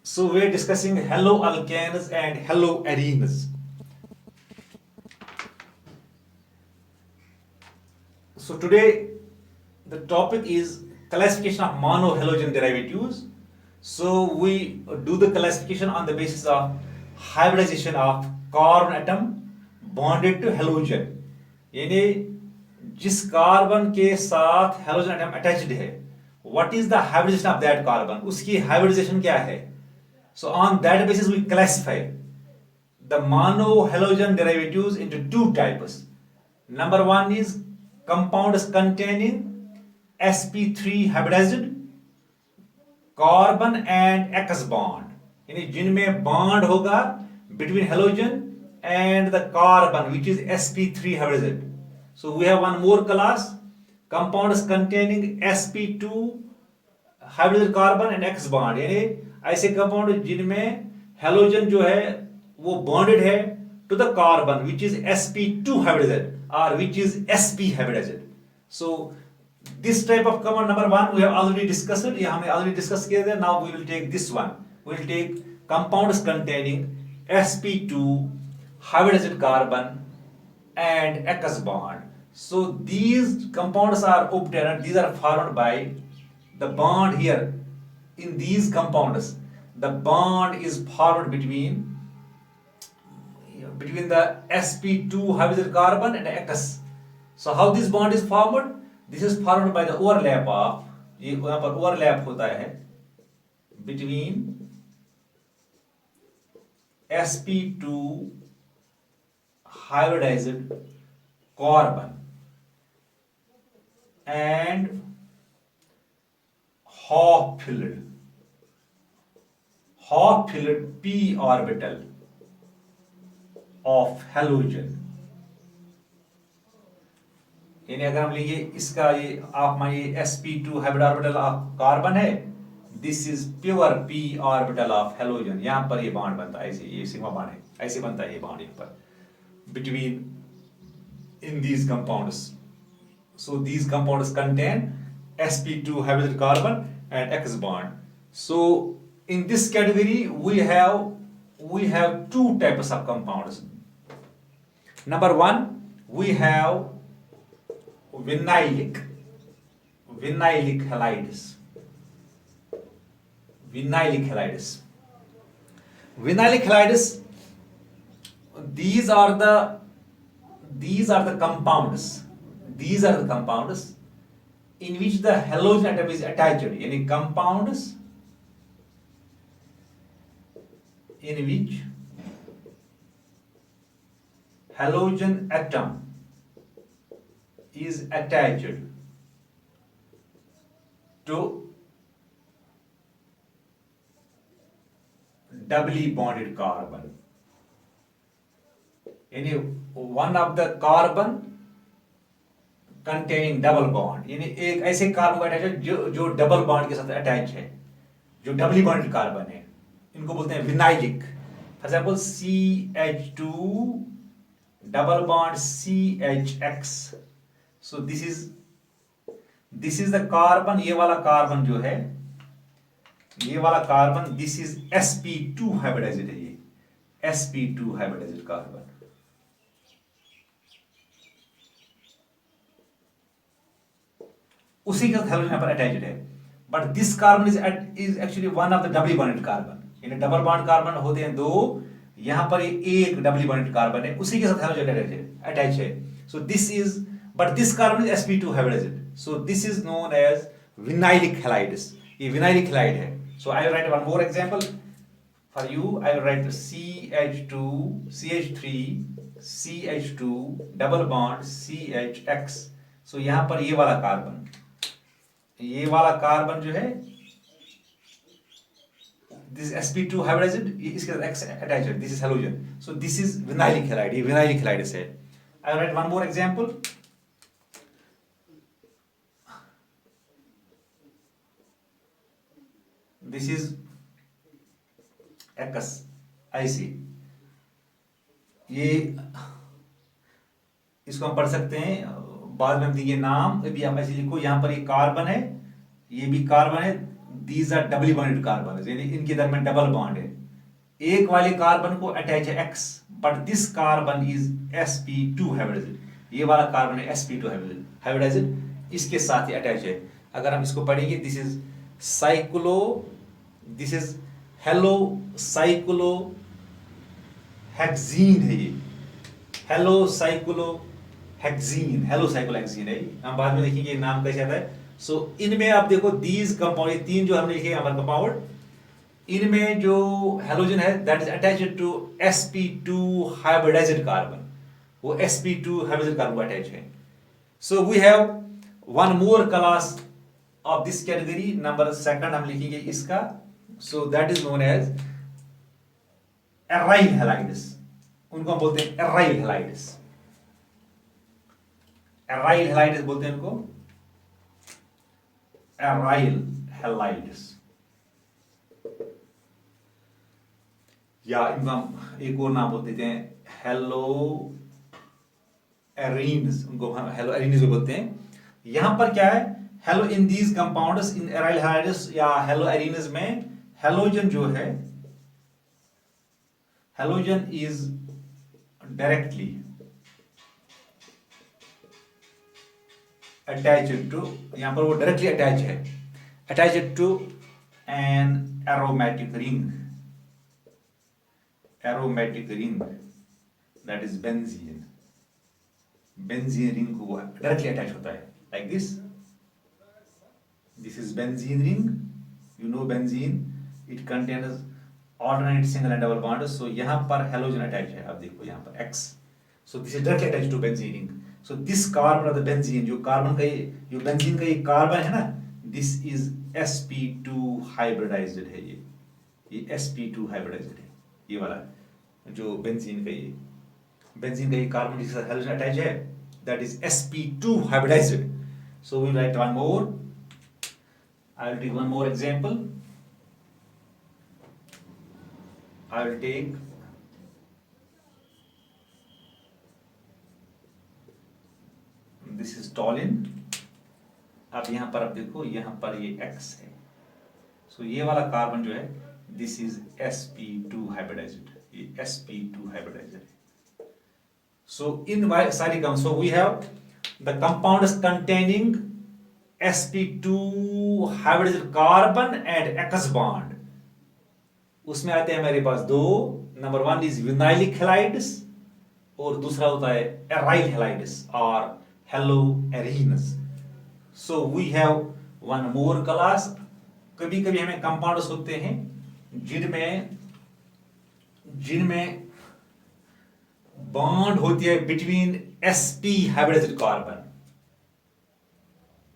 So we're discussing haloalkanes and haloarenes. So today the topic is classification of monohalogen derivatives. So we do the classification on the basis of hybridization of carbon atom bonded to halogen. यानी जिस carbon के साथ halogen atom attached है, what is the hybridization of that carbon, उसकी hybridization क्या है. So on that basis we classify the monohalogen derivatives into two types. Number one is compounds containing sp3 hybridized carbon and X bond, यानी जिनमें bond होगा between halogen and the carbon which is sp3 hybridized. So we have one more class, compounds containing sp2 hybridized carbon and X bond, यानी ऐसे compound जिनमें halogen जो है वो bonded है to the carbon which is sp2 hybridized or which is sp hybridized. So this type of compound number one we have already discussed, ये हमने already discuss किया था. Now we will take this one, we will take compounds containing sp2 hybridized carbon and X bond. So these compounds are obtained, these are formed by the bond here. In these compounds the bond is formed between the sp2 hybridized carbon and X. So how this bond is formed? This is formed by the overlap of, ये यहाँ पर overlap होता है between sp2 hybridized carbon and half-filled p orbital of halogen. यानी अगर हम लेंगे इसका ये आप मान ये sp2 hybrid orbital of carbon है, this is pure p orbital of halogen. यहां पर ये बॉन्ड बनता है, ऐसे ये सिग्मा बॉन्ड है, ऐसे बनता है ये बॉन्ड यहां पर between in these compounds. So these compounds contain sp2 hybridized carbon and X bond. So in this category we have two types of compounds. Number one, we have vinylic halides. Vinylic halides, these are the compounds in which the halogen atom is attached. यानी compounds in which halogen atom is attached to doubly bonded carbon. यानी one of the carbon containing double bond, यानी एक ऐसे carbon attach है जो double bond के साथ attach है, जो डबली बॉन्डेड कार्बन है, इनको बोलते हैं vinylic. For example CH2 double bond CHX. So this is the carbon, ये वाला कार्बन जो है, ये वाला carbon this is sp2 hybridised है, ये sp2 हाइब्रिडाइज्ड कार्बन. उसी के साथ हेलोजन यहाँ पर अटैच्ड है, but this carbon is actually one of the Dabali bonded carbon. यानी डबल बॉन्ड कार्बन होते हैं दो, यहाँ पर ये एक डबली बॉन्डेड कार्बन है, उसी के साथ हेलोजन अटैच है. So this is, but this carbon is sp2 hybridized. So this is known as vinylic halides. ये विनाइलिक हैलाइड है. So I will write one more example for you. I will write CH2 double bond CHX. सो यहाँ पर ये वाला carbon जो है this sp2 hybridised, इसके साथ X attached, this is halogen. So this is vinylic halide, ये विनाइलिक हैलाइड है. आई will write one more example. This is X ऐसे, ये इसको हम पढ़ सकते हैं, बाद में हम देंगे नाम, अभी आप ऐसे लिखो. यहाँ पर ये कार्बन है, ये भी कार्बन है, these are doubly bonded carbon, यानी इनके दरमियान डबल बॉन्ड है। एक वाले कार्बन को अटैच है X, but this carbon is sp2 hybridized, ये वाला कार्बन है sp2 हाइब्रिडाइज्ड, इसके साथ ही अटैच है। अगर हम इसको पढ़ेंगे, this is cyclo, this is hello cyclo hexene है ये, hello cyclo hexene, hello cyclo hexene है। हम बाद में देखेंगे नाम कैसे आता है। सो इनमें आप देखो दीज कंपाउंड, ये तीन जो हमने लिखे हमारे कंपाउंड, इनमें जो हेलोजन है that is attached to sp2 hybridized carbon, वो sp2 हाइब्रिडाइज्ड कार्बन अटैच है। So we have one more class of this category, number second हम लिखेंगे इसका। So that is known as aryl halides, उनको हम बोलते हैं एराइल हैलाइड्स, एराइल हैलाइड्स बोलते हैं उनको, एराइल हैलाइड्स, या इनको हम एक और नाम बोल देते हैं हेलो एरीन्स, उनको हम हेलो एरीन्स बोलते हैं। यहां पर क्या है, halo in these compounds in aryl halides या हेलो एरीन्स में हेलोजन जो है, halogen is directly attached to, यहां पर वो डायरेक्टली अटैच है, attached to an aromatic ring, aromatic ring that is benzene, benzene ring को डायरेक्टली अटैच होता है like this, this is benzene ring, you know benzene, it contains alternate single and double bond. So यहां पर halogen attach है, आप देखो यहां पर X, so this is directly attached to benzene ring. So this carbon of the benzene, जो carbon का जो बेंजीन का ये कार्बन है ना, दिस इज sp2 हाइब्रिडाइज्ड है, ये sp2 हाइब्रिडाइज्ड है, ये वाला जो बेंजीन का ये, बेंजीन का ये कार्बन जिसके साथ हेलोजन अटैच है, that is sp2 hybridized. So we write one more, I will take one more example, I will take this is toluene। अब यहां पर आप देखो, यहां पर ये X है, सो ये वाला कार्बन जो है दिस इज sp2 हाइब्रिडाइज्ड, ये sp2 हाइब्रिडाइज्ड है। सो इन सारी कम, so we have the compounds containing sp2 hybridized carbon and X bond, उसमें आते हैं हमारे पास दो, number one is vinylic halides और दूसरा होता है एराइल हैलाइड्स और halo arenes. So we have one more class, कभी कभी हमें कंपाउंड्स होते हैं जिनमें बॉन्ड होती है बिटवीन sp हाइब्रिडाइज्ड कार्बन,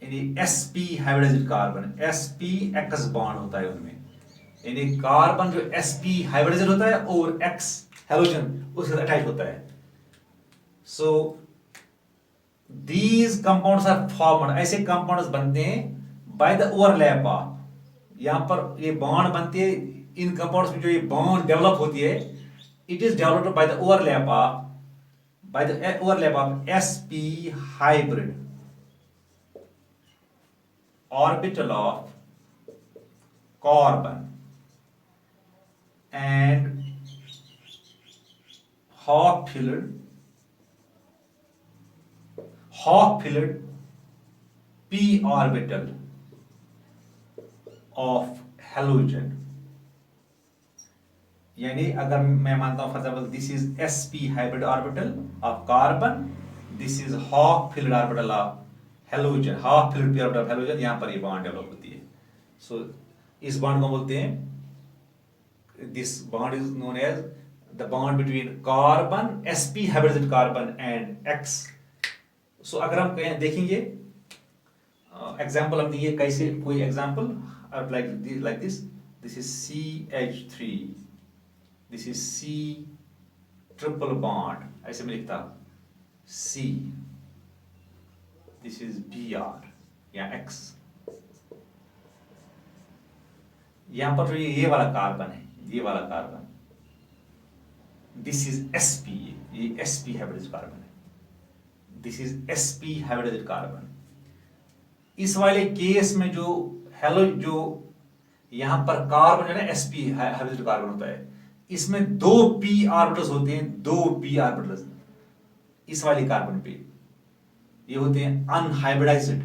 यानी sp hybridised carbon, sp X bond होता है उनमें, यानी कार्बन जो sp हाइब्रिडाइज्ड होता है और X हेलोजन उसके साथ अटैच होता है। So these compounds are formed, ऐसे कंपाउंड्स बनते हैं बाय द ओवरलैप ऑफ, यहां पर ये बॉन्ड बनती है, इन कंपाउंड्स में जो ये बॉन्ड डेवलप होती है, it is developed by the overlap of sp hybrid orbital of carbon and half-filled p orbital of halogen, यानी अगर मैं मानता हूं for example this is sp hybrid orbital of carbon, this is half filled orbital of halogen, half filled p orbital of halogen, यहां पर ये bond develop होती है। सो इस बॉन्ड को बोलते हैं, this bond is known as the bond between carbon, sp hybridized carbon and X। so अगर हम कहें देखेंगे एग्जांपल, हम देंगे कैसे, कोई example like this is CH3, this is C triple bond, ऐसे मैं लिखता C, this is Br या X, यहां पर जो ये वाला कार्बन है, ये वाला कार्बन, दिस इज sp, ये sp हाइब्रिडाइज्ड कार्बन है, this is sp hybridised carbon. इस वाले केस में जो यहां पर कार्बन जो है ना sp हाइब्रिडाइज्ड कार्बन होता है, इसमें दो p ऑर्बिटल्स होते हैं, दो p ऑर्बिटल्स इस वाली कार्बन पे, ये होते हैं अनहाइब्रिडाइज्ड,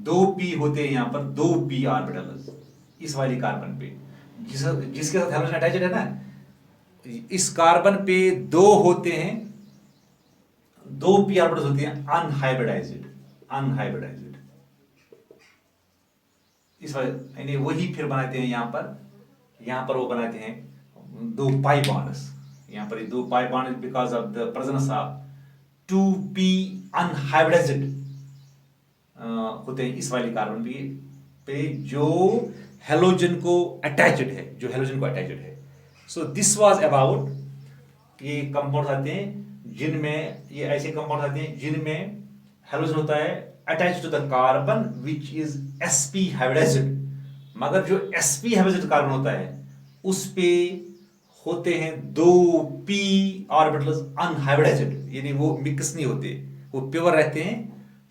दो p होते हैं यहां पर, दो p ऑर्बिटल्स इस वाली कार्बन पे, जिसके साथ हाइड्रोजन अटैच्ड है ना, इस कार्बन पे दो होते हैं, दो p ऑर्बिटल्स होते हैं अनहाइब्रिडाइज्ड, अनहाइब्रिडाइज्ड इस वजह, यानी वही फिर बनाते हैं यहां पर वो बनाते हैं दो पाई बॉन्ड्स, यहां पर ये दो pi bond because of the presence of two p unhybridized होते हैं इस वाली कार्बन पे जो हेलोजन को अटैच्ड है, जो हेलोजन को अटैच्ड है। सो दिस वाज अबाउट, ये कंपाउंड आते हैं जिनमें, ये ऐसे कंपाउंड आते हैं जिनमें हेलोजन होता है attach to the carbon which is sp hybridized, मगर जो sp हाइब्रिडाइज्ड कार्बन होता है उस पे होते हैं दो p ऑर्बिटल्स अनहाइब्रिडाइज्ड, यानी वो मिक्स नहीं होते, वो प्योर रहते हैं।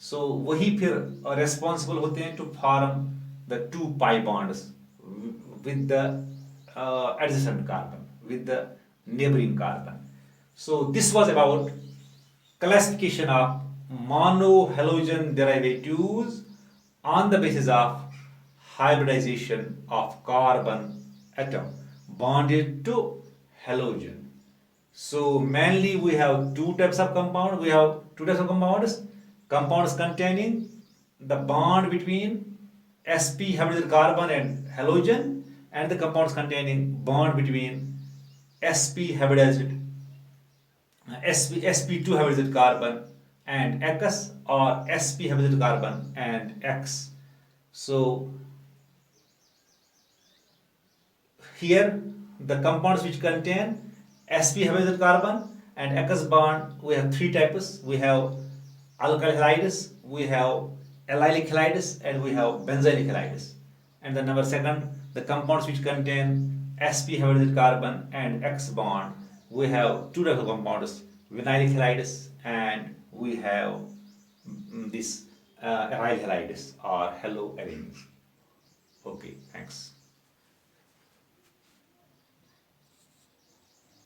सो वही फिर रेस्पॉन्सिबल होते हैं to form the two pi bonds with the adjacent carbon, with the neighboring carbon. So this was about classification of monohalogen derivatives on the basis of hybridization of carbon atom bonded to halogen. So mainly we have two types of compound. We have two types of compounds. Compounds containing the bond between sp hybridized carbon and halogen, and the compounds containing bond between sp hybridized sp2 hybridized carbon and X, or sp hybridized carbon and X. So here the compounds which contain sp hybridized carbon and X bond, we have three types. We have alkyl halides, we have allylic halides, and we have benzylic halides. And the number second, the compounds which contain sp hybridized carbon and X bond, we have two types of compounds, vinylic halides, and we have this aryl halides or haloarenes. Okay, thanks.